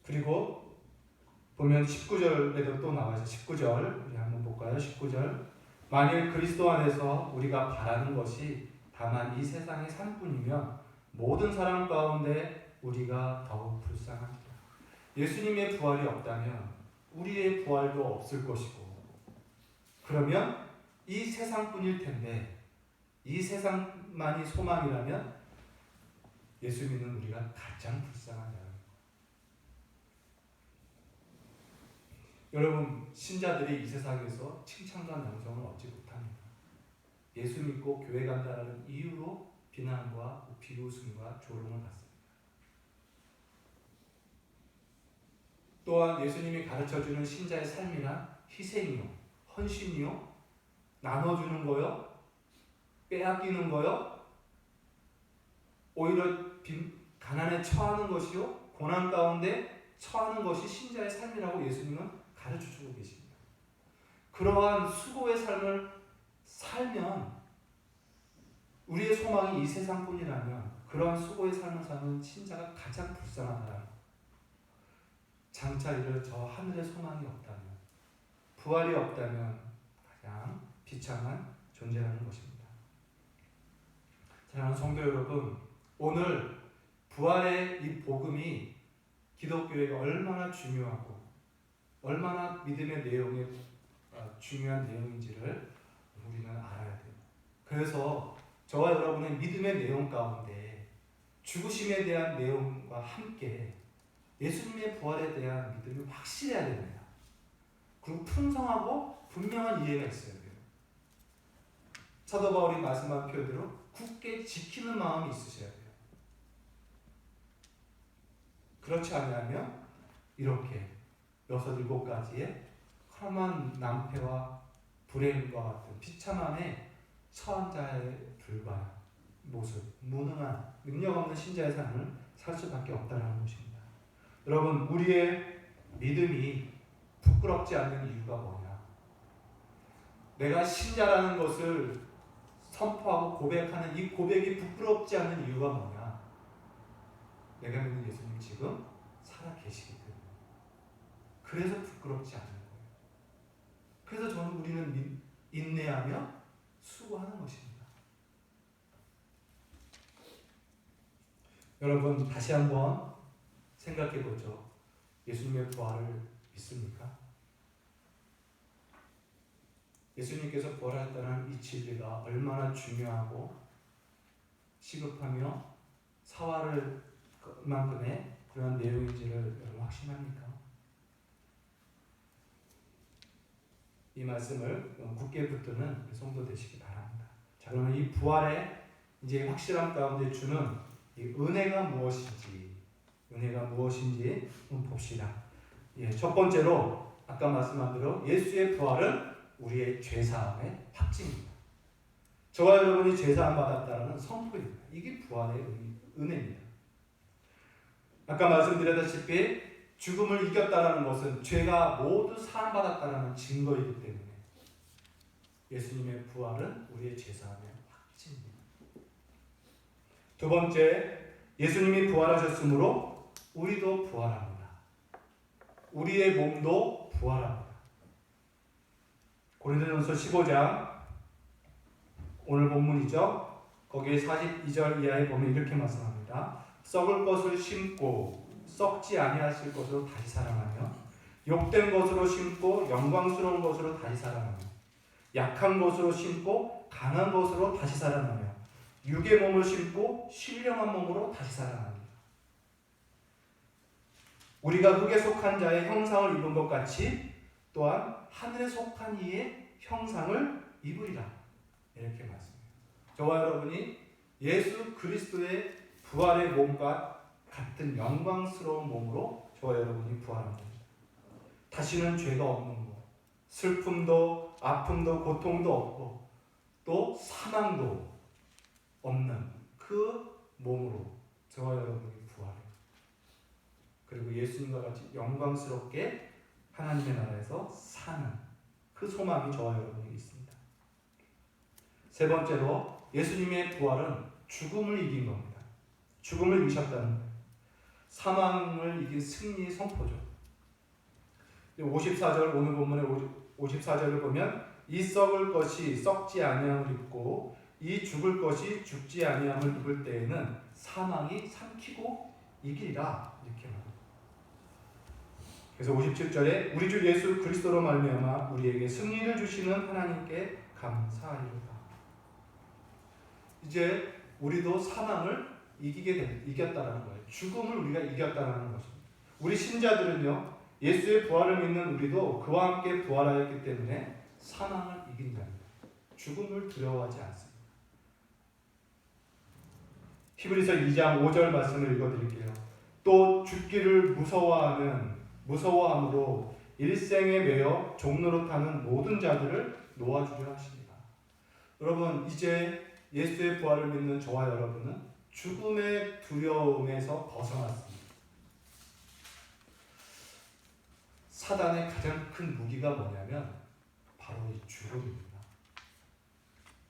그리고 보면 19절에도 또 나와서 19절 우리 한번 볼까요? 19절, 만일 그리스도 안에서 우리가 바라는 것이 다만 이 세상의 삶뿐이면 모든 사람 가운데 우리가 더욱 불쌍합니다. 예수님의 부활이 없다면 우리의 부활도 없을 것이고, 그러면 이 세상뿐일 텐데, 이 세상만이 소망이라면 예수 믿는 우리가 가장 불쌍한 자입니다. 여러분, 신자들이 이 세상에서 칭찬과 명성을 얻지 못합니다. 예수 믿고 교회 간다는 이유로 비난과 비웃음과 조롱을 받습니다. 또한 예수님이 가르쳐주는 신자의 삶이란 희생이요, 헌신이요, 나눠주는 거요, 빼앗기는 거요, 오히려 가난에 처하는 것이요, 고난 가운데 처하는 것이 신자의 삶이라고 예수님은 가르쳐주고 계십니다. 그러한 수고의 삶을 살면, 우리의 소망이 이 세상뿐이라면 그러한 수고의 삶을 사는 신자가 가장 불쌍하다는, 장차 이를 저 하늘의 소망이 없다면, 부활이 없다면 가장 비참한 존재라는 것입니다. 사랑하는 성도 여러분, 오늘 부활의 이 복음이 기독교에게 얼마나 중요하고 얼마나 믿음의 내용에 중요한 내용인지를 우리는 알아야 돼요. 그래서 저와 여러분의 믿음의 내용 가운데 죽으심에 대한 내용과 함께 예수님의 부활에 대한 믿음이 확실해야 됩니다. 그리고 풍성하고 분명한 이해가 있어야 돼요. 사도 바울이 말씀한 표현대로 굳게 지키는 마음이 있으셔야 돼요. 그렇지 않으면 이렇게 6, 7가지의 험한 낭패와 불행과 같은 비참함에 처한 자에 불과한 모습, 무능한 능력 없는 신자의 삶을 살 수밖에 없다는 것입니다. 여러분, 우리의 믿음이 부끄럽지 않는 이유가 뭐냐? 내가 신자라는 것을 선포하고 고백하는 이 고백이 부끄럽지 않는 이유가 뭐냐? 내가 믿는 예수님 지금 살아 계시기 때문에. 그래서 부끄럽지 않은 거예요. 그래서 저는 우리는 인내하며 수고하는 것입니다. 여러분, 다시 한번 생각해 보죠. 예수님의 부활을 믿습니까? 예수님께서 부활했다는 이 진리가 얼마나 중요하고 시급하며 사활을 만큼의 그런 내용인지를 여러분 확신합니까? 이 말씀을 굳게 붙드는 성도 되시기 바랍니다. 자, 그러면 이 부활의 이제 확실함 가운데 주는 이 은혜가 무엇인지 한번 봅시다. 첫 번째로 아까 말씀한 대로 예수의 부활은 우리의 죄사함의 확증입니다. 저와 여러분이 죄사함 받았다는 선포입니다. 이게 부활의 은혜입니다. 아까 말씀드렸다시피 죽음을 이겼다는 것은 죄가 모두 사함받았다는 증거이기 때문에 예수님의 부활은 우리의 죄사함의 확증입니다. 두 번째, 예수님이 부활하셨으므로 우리도 부활합니다. 우리의 몸도 부활합니다. 고린도전서 15장 오늘 본문이죠. 거기에 42절 이하에 보면 이렇게 말씀합니다. 썩을 것을 심고 썩지 아니하실 것으로 다시 살아나며 욕된 것으로 심고 영광스러운 것으로 다시 살아나며 약한 것으로 심고 강한 것으로 다시 살아나며 육의 몸을 심고 신령한 몸으로 다시 살아납니다. 우리가 흙에 속한 자의 형상을 입은 것 같이 또한 하늘에 속한 이의 형상을 입으리라. 이렇게 말씀해요. 저와 여러분이 예수 그리스도의 부활의 몸과 같은 영광스러운 몸으로 저와 여러분이 부활한 겁니다. 다시는 죄가 없는 것, 슬픔도 아픔도 고통도 없고 또 사망도 없는 그 몸으로 저와 여러분이 부활해요. 그리고 예수님과 같이 영광스럽게 하나님의 나라에서 사는 그 소망이 저와 여러분에게 있습니다. 세 번째로 예수님의 부활은 죽음을 이긴 겁니다. 죽음을 이기셨다는 거예요. 사망을 이긴 승리의 선포죠. 54절 오늘 본문의 54절을 보면 이 썩을 것이 썩지 아니함을 입고 이 죽을 것이 죽지 아니함을 입을 때에는 사망이 삼키고 이기리라 이렇게 말합니다. 그래서 57절에 우리 주 예수 그리스도로 말미암아 우리에게 승리를 주시는 하나님께 감사하리로다. 이제 우리도 사망을 이겼다라는 거예요. 죽음을 우리가 이겼다라는 것입니다. 우리 신자들은요, 예수의 부활을 믿는 우리도 그와 함께 부활하였기 때문에 사망을 이긴답니다. 죽음을 두려워하지 않습니다. 히브리서 2장 5절 말씀을 읽어드릴게요. 또 죽기를 무서워함으로 일생에 매여 종노릇하는 모든 자들을 놓아주려 하십니다. 여러분, 이제 예수의 부활을 믿는 저와 여러분은 죽음의 두려움에서 벗어났습니다. 사단의 가장 큰 무기가 뭐냐면 바로 이 죽음입니다.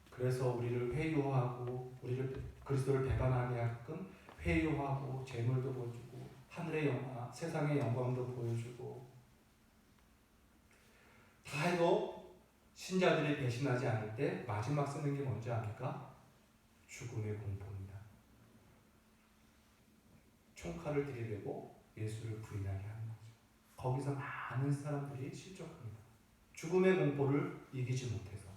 그래서 우리를 회유하고 우리를 그리스도를 배반하게 하게끔 회유하고 재물도 보여주고 하늘의 영광, 세상의 영광도 보여주고 다 해도 신자들이 배신하지 않을 때 마지막 쓰는 게 뭔지 압니까? 죽음의 공포입니다. 총칼을 들이대고 예수를 부인하게 하는 거죠. 거기서 많은 사람들이 실족합니다. 죽음의 공포를 이기지 못해서.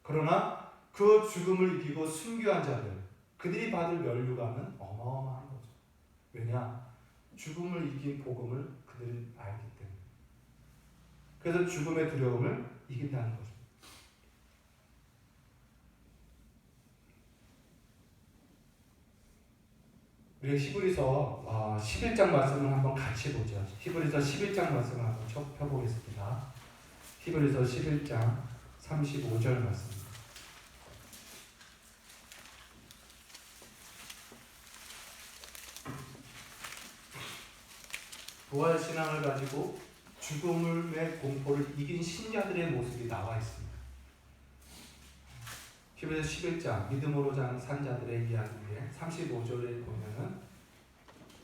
그러나 그 죽음을 이기고 순교한 자들, 그들이 받을 면류관은 어마어마한 거죠. 왜냐? 죽음을 이긴 복음을 그들은 알기 때문에. 그래서 죽음의 두려움을 이긴다는 거죠. 우리 히브리서 11장 말씀을 한번 같이 보죠. 히브리서 11장 말씀을 한번 펴보겠습니다. 히브리서 11장 35절 말씀. 부활 신앙을 가지고 죽음의 공포를 이긴 신자들의 모습이 나와 있습니다. 히브리서 11장 믿음으로 산 자들의 이야기에 35절에 보면은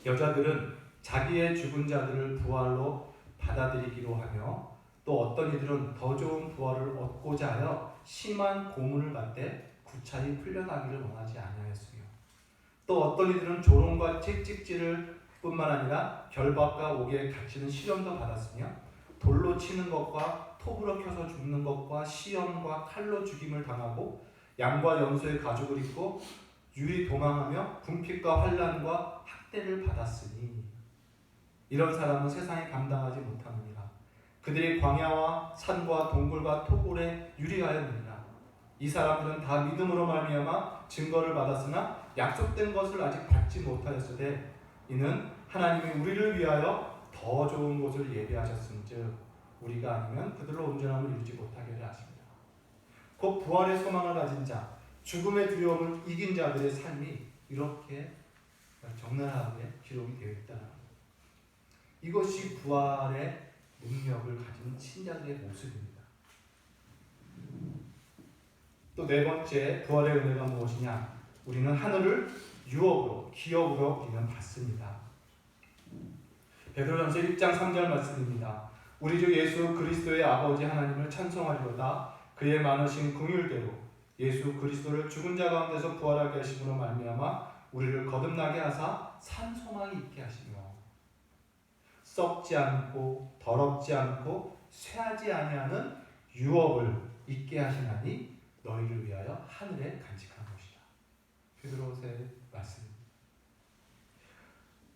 여자들은 자기의 죽은 자들을 부활로 받아들이기로 하며 또 어떤 이들은 더 좋은 부활을 얻고자 하여 심한 고문을 받되 구차히 풀려나기를 원하지 아니하였으며 또 어떤 이들은 조롱과 채찍질을 뿐만 아니라 결박과 옥에 갇히는 시련도 받았으며 돌로 치는 것과 톱으로 켜서 죽는 것과 시험과 칼로 죽임을 당하고 양과 염소의 가죽을 입고 유리 도망하며 궁핍과 환난과 학대를 받았으니 이런 사람은 세상에 감당하지 못하느니라. 그들이 광야와 산과 동굴과 토굴에 유리하였느니라. 이 사람들은 다 믿음으로 말미암아 증거를 받았으나 약속된 것을 아직 받지 못하였으되 이는 하나님이 우리를 위하여 더 좋은 곳을 예비하셨음즉 우리가 아니면 그들로 온전함을 이루지 못하게 하십니다. 곧 부활의 소망을 가진 자, 죽음의 두려움을 이긴 자들의 삶이 이렇게 적나라하게 기록이 되어 있다는 것. 이것이 부활의 능력을 가진 신자들의 모습입니다. 또 네 번째 부활의 은혜가 무엇이냐? 우리는 하늘을 유업으로, 기업으로 우리는 받습니다. 베드로전서 1장 3절 말씀입니다. 우리 주 예수 그리스도의 아버지 하나님을 찬송하리로다. 그의 많으신 긍휼대로 예수 그리스도를 죽은 자 가운데서 부활하게 하심으로 말미암아 우리를 거듭나게 하사 산 소망이 있게 하시며 썩지 않고 더럽지 않고 쇠하지 아니하는 유업을 있게 하시나니 너희를 위하여 하늘에 간직한 것이다. 베드로서의 말씀입니다.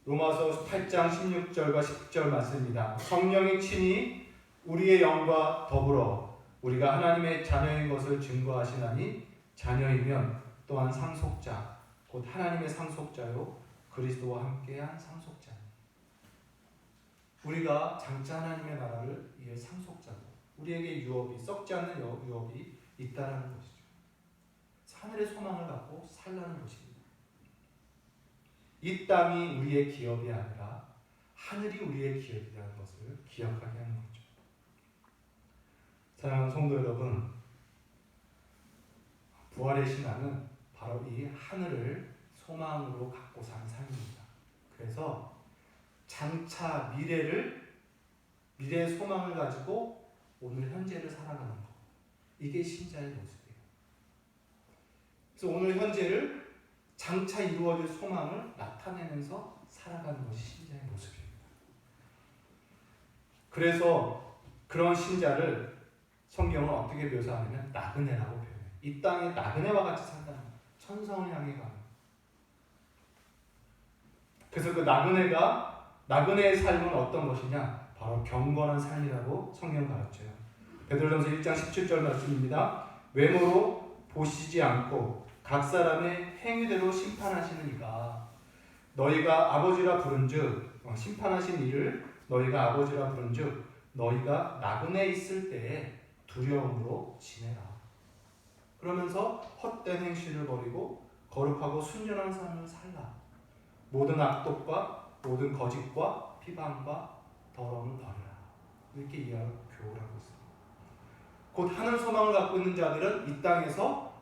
로마서 8장 16절과 10절 말씀입니다. 성령이 친히 우리의 영과 더불어 우리가 하나님의 자녀인 것을 증거하시나니 자녀이면 또한 상속자 곧 하나님의 상속자요 그리스도와 함께한 상속자니. 우리가 장차 하나님의 나라를 위해 상속자고 우리에게 유업이 썩지 않는 유업이 있다라는 것이죠. 하늘의 소망을 갖고 살라는 것입니다. 이 땅이 우리의 기업이 아니라 하늘이 우리의 기업이라는 것을 기억하게 하는 거죠. 사랑하는 성도 여러분, 부활의 신앙은 바로 이 하늘을 소망으로 갖고 사는 삶입니다. 그래서 장차 미래의 소망을 가지고 오늘 현재를 살아가는 것, 이게 신자의 모습이에요. 그래서 오늘 현재를 장차 이루어질 소망을 나타내면서 살아가는 것이 신자의 모습입니다. 그래서 그런 신자를 성경은 어떻게 묘사하냐면 나그네라고 표현해요. 이 땅에 나그네와 같이 산다는 거예요. 천성을 향해 가는. 그래서 그 나그네의 삶은 어떤 것이냐? 바로 경건한 삶이라고 성경 가르쳐요. 베드로전서 1장 17절 말씀입니다. 외모로 보시지 않고 각 사람의 행위대로 심판하시는 이가 너희가 아버지라 부른즉 심판하신 이를 너희가 아버지라 부른즉 너희가 나그네 있을 때에 두려움으로 지내라. 그러면서 헛된 행실을 버리고 거룩하고 순전한 삶을 살라. 모든 악독과 모든 거짓과 비방과 더러움을 버리라. 이렇게 교훈을 하고 있습니다. 곧 하늘 소망을 갖고 있는 자들은 이 땅에서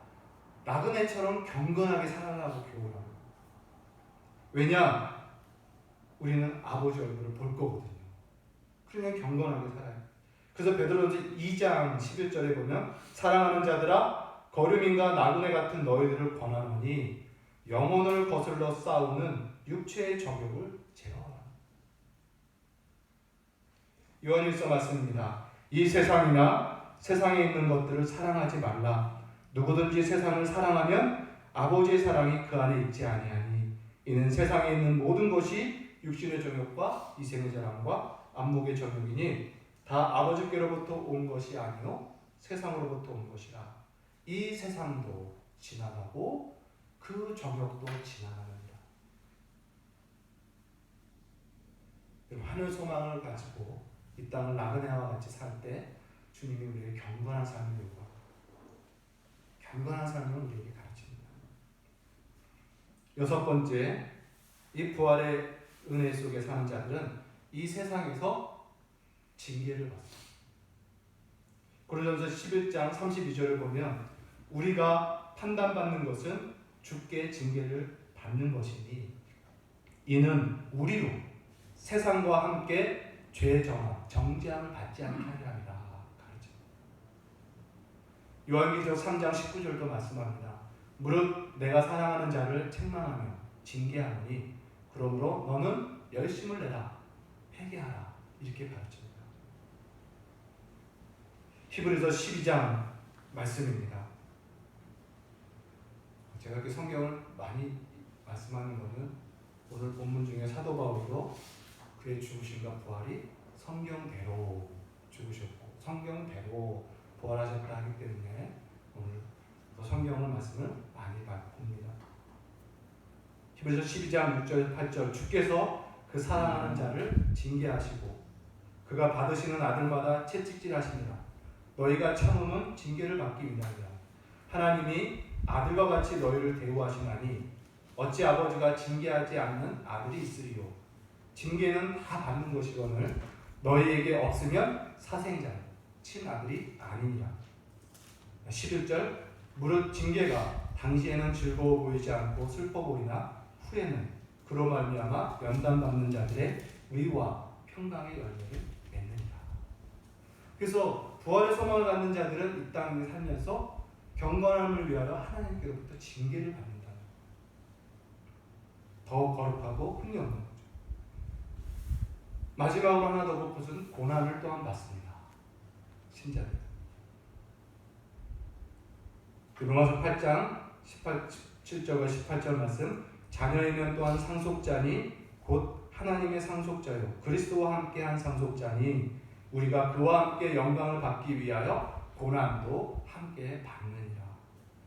나그네처럼 경건하게 살아가고 교훈합니다. 왜냐? 우리는 아버지 얼굴을 볼 거거든요. 그러면 경건하게 살아요. 그래서 베드로전서 2장 11절에 보면 사랑하는 자들아 거류민과 나그네 같은 너희들을 권하노니 영혼을 거슬러 싸우는 육체의 정욕을 제어하라. 요한일서 말씀입니다. 이 세상이나 세상에 있는 것들을 사랑하지 말라. 누구든지 세상을 사랑하면 아버지의 사랑이 그 안에 있지 아니하니 이는 세상에 있는 모든 것이 육신의 정욕과 이생의 자랑과 안목의 정욕이니 다 아버지께로부터 온 것이 아니요 세상으로부터 온 것이라. 이 세상도 지나가고 그 정욕도 지나가느니라. 하늘 소망을 가지고 이 땅을 나그네와 같이 살 때 주님이 우리에게 경건한 삶을 요구합니다. 경건한 삶을 우리에게 가르칩니다. 여섯 번째, 이 부활의 은혜 속에 사는 자들은 이 세상에서 징계를 받습니다. 고린도전서 11장 32절을 보면 우리가 판단받는 것은 주께 징계를 받는 것이니 이는 우리로 세상과 함께 죄의 정죄함을 받지 않게 하려 함이라 가르쳐. 요한계시록 3장 19절도 말씀합니다. 무릇 내가 사랑하는 자를 책망하며 징계하노니 그러므로 너는 열심을 내라 회개하라 이렇게 가르칩니다. 히브리서 12장 말씀입니다. 제가 이렇게 성경을 많이 말씀하는 것은 오늘 본문 중에 사도 바울도 그의 죽으심과 부활이 성경대로 죽으셨고 성경대로 부활하셨다 하기 때문에 오늘 성경의 말씀을 많이 봅니다. 히브리서 12장 6절 8절 주께서 그 사랑하는 자를 징계하시고 그가 받으시는 아들마다 채찍질하시니라. 너희가 참음은 징계를 받기 위함이라. 하나님이 아들과 같이 너희를 대우하시나니 어찌 아버지가 징계하지 않는 아들이 있으리요. 징계는 다 받는 것이거늘 너희에게 없으면 사생자니 친아들이 아니니라. 11절 무릇 징계가 당시에는 즐거워 보이지 않고 슬퍼 보이나 후에는 그로 말미암아 연단받는 자들의 의와 평강의 열매를 맺느니라. 그래서 부활의 소망을 갖는 자들은 이 땅에 살면서 경건함을 위하여 하나님께로부터 징계를 받는다. 더 거룩하고 흠이 없는 거죠. 마지막으로 하나 더 볼 것은 고난을 또한 받습니다. 신자들. 로마서 8장 17절과 18절 말씀 자녀이면 또한 상속자니 곧 하나님의 상속자요 그리스도와 함께한 상속자니 우리가 그와 함께 영광을 받기 위하여 고난도 함께 받느니라.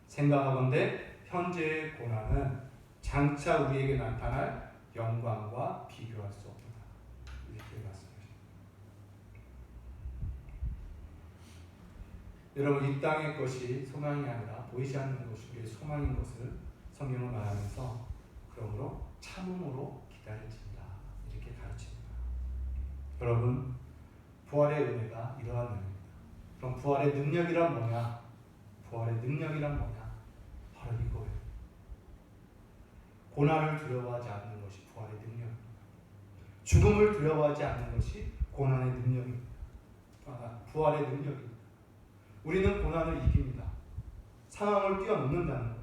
생각하건대 현재의 고난은 장차 우리에게 나타날 영광과 비교할 수 없다. 이렇게 말씀하십니다. 여러분 이 땅의 것이 소망이 아니라 보이지 않는 것이 우리의 소망인 것을 성경은 말하면서 그러므로 참음으로 기다려진다. 이렇게 가르칩니다. 여러분 부활의 은혜가 이러한 은혜입니다. 그럼 부활의 능력이란 뭐냐? 부활의 능력이란 뭐냐? 바로 이거예요. 고난을 두려워하지 않는 것이 부활의 능력입니다. 죽음을 두려워하지 않는 것이 고난의 능력입니다. 부활의 능력입니다. 우리는 고난을 이깁니다. 상황을 뛰어넘는다는 거예요.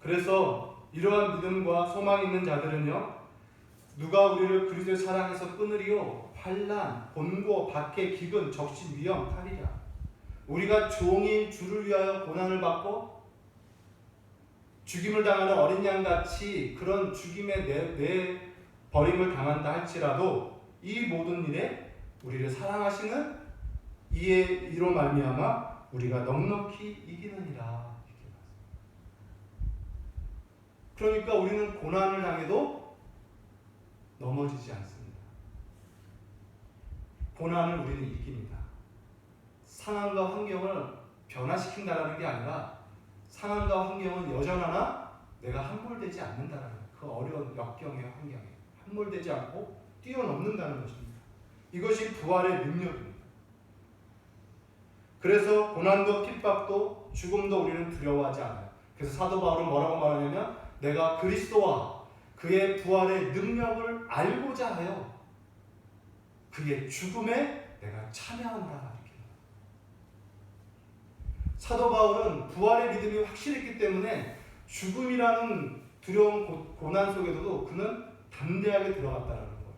그래서 이러한 믿음과 소망이 있는 자들은요, 누가 우리를 그리스도의 사랑에서 끊으리요? 환난, 곤고, 박해, 기근, 적신, 위험, 탈이라. 우리가 종이 주를 위하여 고난을 받고 죽임을 당하는 어린 양같이 그런 죽임의 내 버림을 당한다 할지라도 이 모든 일에 우리를 사랑하시는 이로 말미암아 우리가 넉넉히 이기느니라. 그러니까 우리는 고난을 당해도 넘어지지 않습니다. 고난을 우리는 이깁니다. 상황과 환경을 변화시킨다는 게 아니라 상황과 환경은 여전하나 내가 함몰되지 않는다는 그 어려운 역경의 환경에 함몰되지 않고 뛰어넘는다는 것입니다. 이것이 부활의 능력입니다. 그래서 고난도 핍박도 죽음도 우리는 두려워하지 않아요. 그래서 사도 바울은 뭐라고 말하냐면 내가 그리스도와 그의 부활의 능력을 알고자 하여 그의 죽음에 내가 참여하노라. 사도 바울은 부활의 믿음이 확실했기 때문에 죽음이라는 두려운 고난 속에서도 그는 담대하게 들어갔다는 거예요.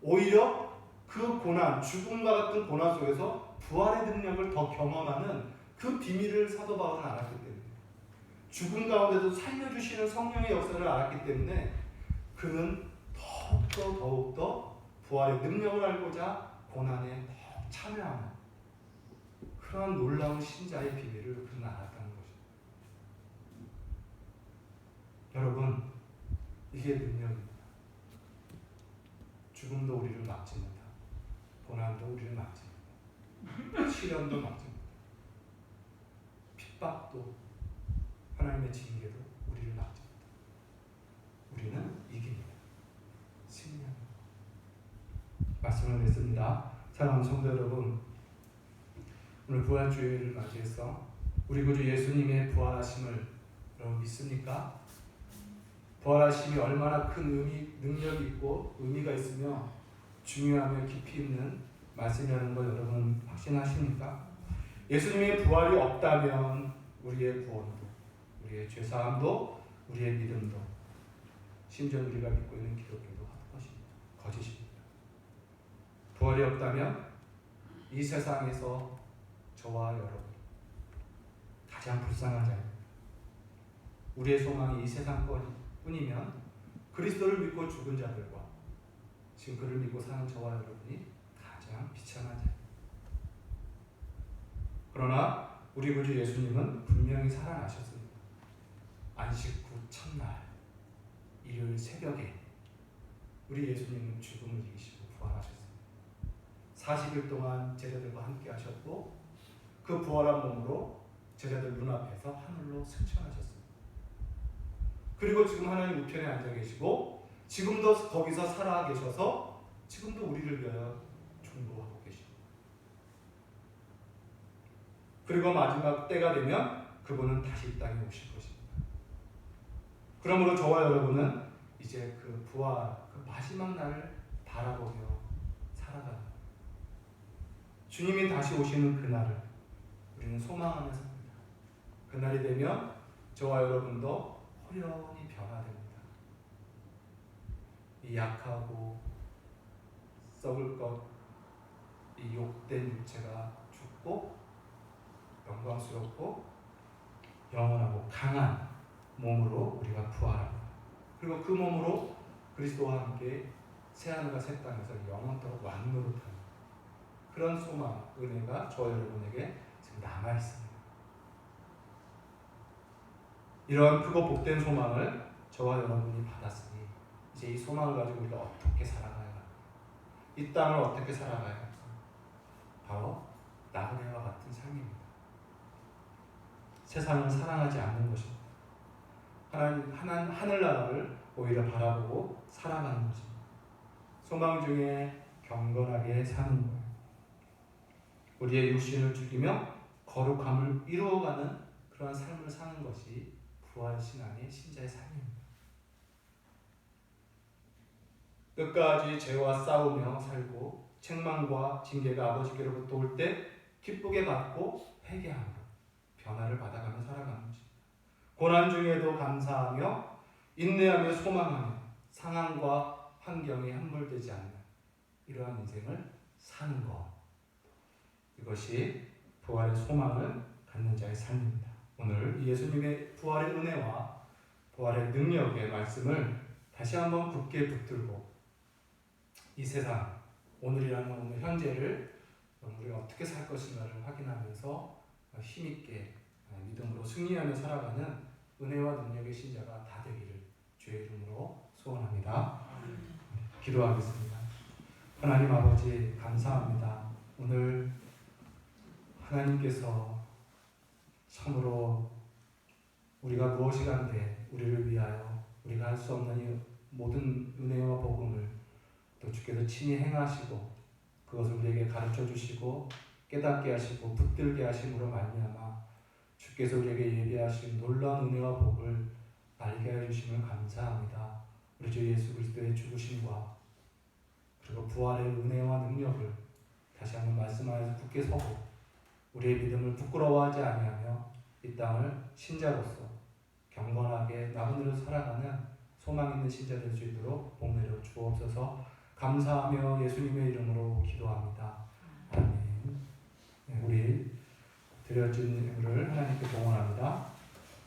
오히려 그 고난, 죽음과 같은 고난 속에서 부활의 능력을 더 경험하는 그 비밀을 사도 바울은 알았기 때문에 죽음 가운데도 살려주시는 성령의 역사를 알았기 때문에 그는 더욱더 부활의 능력을 알고자 고난에 더 참여하는 그런 놀라운 신자의 비밀을 그는 알았다는 것입니다. 여러분, 이게 능력입니다. 죽음도 우리를 막지 못하고 고난도 우리를 막지 못하고 시련도 막지 못하고 핍박도 하나님의 징계도 우리를 막지 못하고 우리는 이깁니다. 승리합니다. 말씀을 냈습니다. 사랑하는 성도 여러분, 오늘 부활주일을 맞이해서 우리 구주 예수님의 부활하심을 여러분 믿습니까? 부활하심이 얼마나 큰 능력이 있고 의미가 있으며 중요하며 깊이 있는 말씀이라는 걸 여러분 확신하십니까? 예수님의 부활이 없다면 우리의 구원도, 우리의 죄사함도, 우리의 믿음도, 심지어 우리가 믿고 있는 기독교도 헛것입니다. 거짓입니다. 부활이 없다면 이 세상에서 저와 여러분 가장 불쌍한 자입니다. 우리의 소망이 이 세상뿐이면 그리스도를 믿고 죽은 자들과 지금 그를 믿고 사는 저와 여러분이 가장 비참한 자입니다. 그러나 우리 구주 예수님은 분명히 살아나셨습니다. 안식 후 첫날 일요일 새벽에 우리 예수님은 죽음을 이기시고 부활하셨습니다. 40일 동안 제자들과 함께 하셨고 그 부활한 몸으로 제자들 눈앞에서 하늘로 승천하셨습니다. 그리고 지금 하나님 우편에 앉아 계시고 지금도 거기서 살아 계셔서 지금도 우리를 위하여 중보하고 계십니다. 그리고 마지막 때가 되면 그분은 다시 이 땅에 오실 것입니다. 그러므로 저와 여러분은 이제 그 부활, 그 마지막 날을 바라보며 살아가는 거예요. 주님이 다시 오시는 그날을 우리는 소망하며 삽니다. 그날이 되면 저와 여러분도 호련히 변화됩니다. 이 약하고 썩을 것, 이 욕된 육체가 죽고 영광스럽고 영원하고 강한 몸으로 우리가 부활합니다. 그리고 그 몸으로 그리스도와 함께 새하늘과 새 땅에서 영원토록 왕노릇하는 그런 소망, 은혜가 저 여러분에게 지금 남아있습니다. 이러한 크고 복된 소망을 저와 여러분이 받았으니 이제 이 소망을 가지고 우리가 어떻게 살아가야 합니까? 이 땅을 어떻게 살아가야 합니까? 바로 나그네와 같은 삶입니다. 세상을 사랑하지 않는 것입니다. 하늘나라를 오히려 바라보고 살아가는 것입니다. 소망 중에 경건하게 사는 거예요. 우리의 육신을 죽이며 거룩함을 이루어가는 그러한 삶을 사는 것이 부활신앙의 신자의 삶입니다. 끝까지 죄와 싸우며 살고 책망과 징계가 아버지께로부터 올 때 기쁘게 받고 회개함으로 변화를 받아가며 살아가는 것입니다. 고난 중에도 감사하며 인내하며 소망하며 상황과 환경에 함몰되지 않는 이러한 인생을 사는 것, 이것이 부활의 소망을 갖는 자의 삶입니다. 오늘 예수님의 부활의 은혜와 부활의 능력의 말씀을 다시 한번 굳게 붙들고 이 세상, 오늘이라는 오늘 현재를 우리가 어떻게 살 것인가를 확인하면서 힘있게 믿음으로 승리하며 살아가는 은혜와 능력의 신자가 다 되기를 주의 이름으로 소원합니다. 기도하겠습니다. 하나님 아버지 감사합니다. 오늘 하나님께서 참으로 우리가 무엇이 간데 우리를 위하여 우리가 할 수 없는 이 모든 은혜와 복음을 또 주께서 친히 행하시고 그것을 우리에게 가르쳐 주시고 깨닫게 하시고 붙들게 하심으로 말미암아 주께서 우리에게 예비하신 놀라운 은혜와 복을 알게 해주심을 감사합니다. 우리 주 예수 그리스도의 죽으심과 그리고 부활의 은혜와 능력을 다시 한번 말씀하여서 굳게 서고 우리의 믿음을 부끄러워하지 아니하며 이 땅을 신자로서 경건하게 나그네로 살아가는 소망 있는 신자 될 수 있도록 복 내려 주옵소서. 감사하며 예수님의 이름으로 기도합니다. 아멘. 우리 드려진 예물을 하나님께 봉헌합니다.